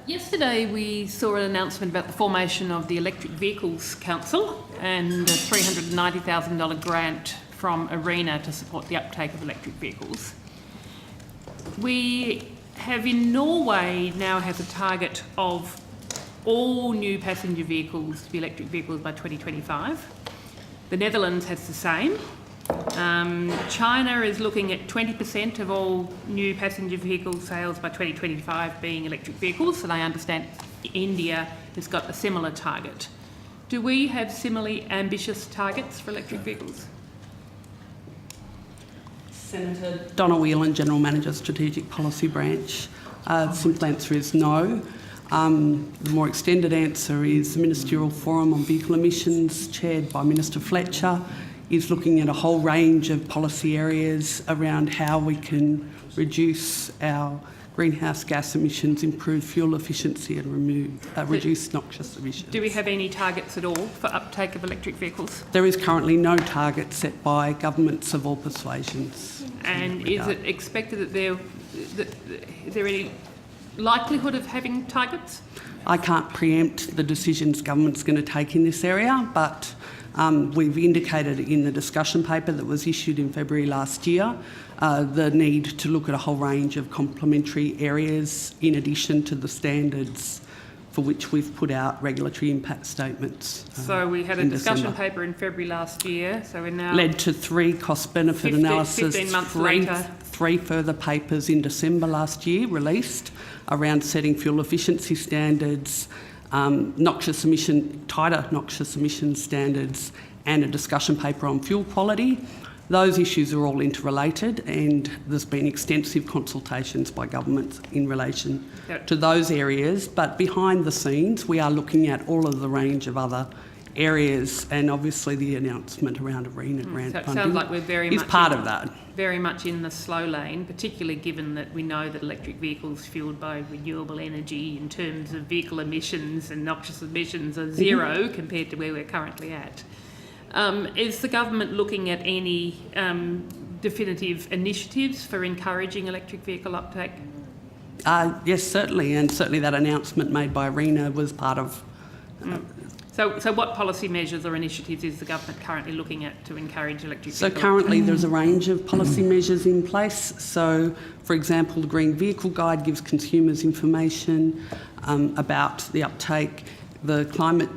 Yesterday we saw an announcement about the formation of the Electric Vehicles Council and a $390,000 grant from ARENA to support the uptake of electric vehicles. We have in Norway now has a target of all new passenger vehicles to be electric vehicles by 2025. The Netherlands has the same. China is looking at 20% of all new passenger vehicle sales by 2025 being electric vehicles, and I understand India has got a similar target. Do we have similarly ambitious targets for electric vehicles? Senator Donna Whelan, General Manager, Strategic Policy Branch. The simple answer is no. The more extended answer is the Ministerial Forum on Vehicle Emissions, chaired by Minister Fletcher, is looking at a whole range of policy areas around how we can reduce our greenhouse gas emissions, improve fuel efficiency and reduce noxious emissions. Do we have any targets at all for uptake of electric vehicles? There is currently no target set by governments of all persuasions. And is it expected that is there any likelihood of having targets? I can't preempt the decisions government's going to take in this area, but we've indicated in the discussion paper that was issued in February last year the need to look at a whole range of complementary areas in addition to the standards for which we've put out regulatory impact statements. So we had a discussion paper in February last year, so we're now... Led to 3 cost-benefit analysis, 15 months later. 3 further papers in December last year released around setting fuel efficiency standards, tighter noxious emission standards, and a discussion paper on fuel quality. Those issues are all interrelated, and there's been extensive consultations by government in relation to those areas. But behind the scenes, we are looking at all of the range of other areas, and obviously the announcement around ARENA grant funding sounds like we're very is part of that. Very much in the slow lane, particularly given that we know that electric vehicles fuelled by renewable energy in terms of vehicle emissions and noxious emissions are zero compared to where we're currently at. Is the government looking at any definitive initiatives for encouraging electric vehicle uptake? Yes, certainly, and certainly that announcement made by ARENA was part of... So what policy measures or initiatives is the government currently looking at to encourage electric vehicles? So currently there's a range of policy measures in place. So, for example, the Green Vehicle Guide gives consumers information about the uptake. The Climate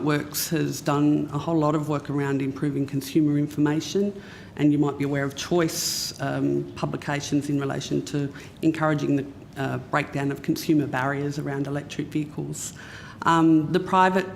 Works has done a whole lot of work around improving consumer information, and you might be aware of Choice publications in relation to encouraging the breakdown of consumer barriers around electric vehicles. The private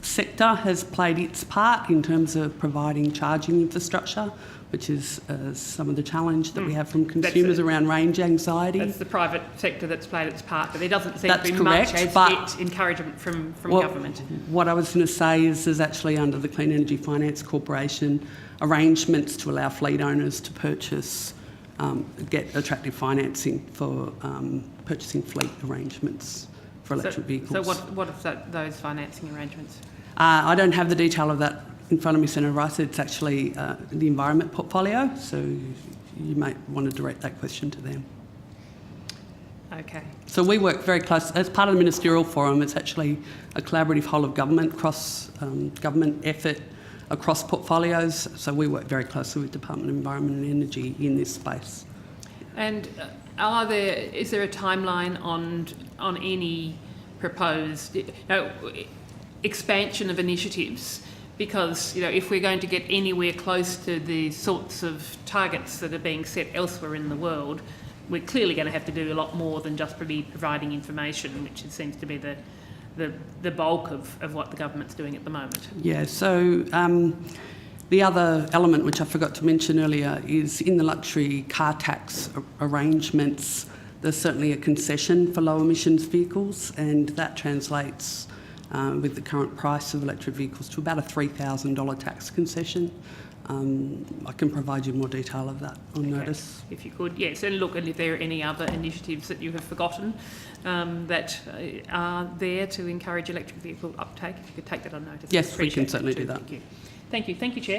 sector has played its part in terms of providing charging infrastructure, which is some of the challenge that we have from consumers around range anxiety. That's the private sector that's played its part, but there doesn't seem to be much as yet encouragement from government. What I was going to say is there's actually under the Clean Energy Finance Corporation arrangements to allow fleet owners to get attractive financing for purchasing fleet arrangements for electric vehicles. So what are those financing arrangements? I don't have the detail of that in front of me, Senator Rice. It's actually the environment portfolio, so you might want to direct that question to them. Okay. So we work very close. As part of the Ministerial Forum, it's actually a collaborative whole-of-government, cross-government effort across portfolios, so we work very closely with Department of Environment and Energy in this space. And is there a timeline on any proposed expansion of initiatives? Because if we're going to get anywhere close to the sorts of targets that are being set elsewhere in the world, we're clearly going to have to do a lot more than just providing information, which seems to be the bulk of what the government's doing at the moment. Yeah, so the other element which I forgot to mention earlier is in the luxury car tax arrangements, there's certainly a concession for low emissions vehicles, and that translates with the current price of electric vehicles to about a $3,000 tax concession. I can provide you more detail of that on notice. If you could, yes. And look, and if there are any other initiatives that you have forgotten that are there to encourage electric vehicle uptake, if you could take that on notice. Yes, we can certainly do that. Thank you. Thank you, Chair.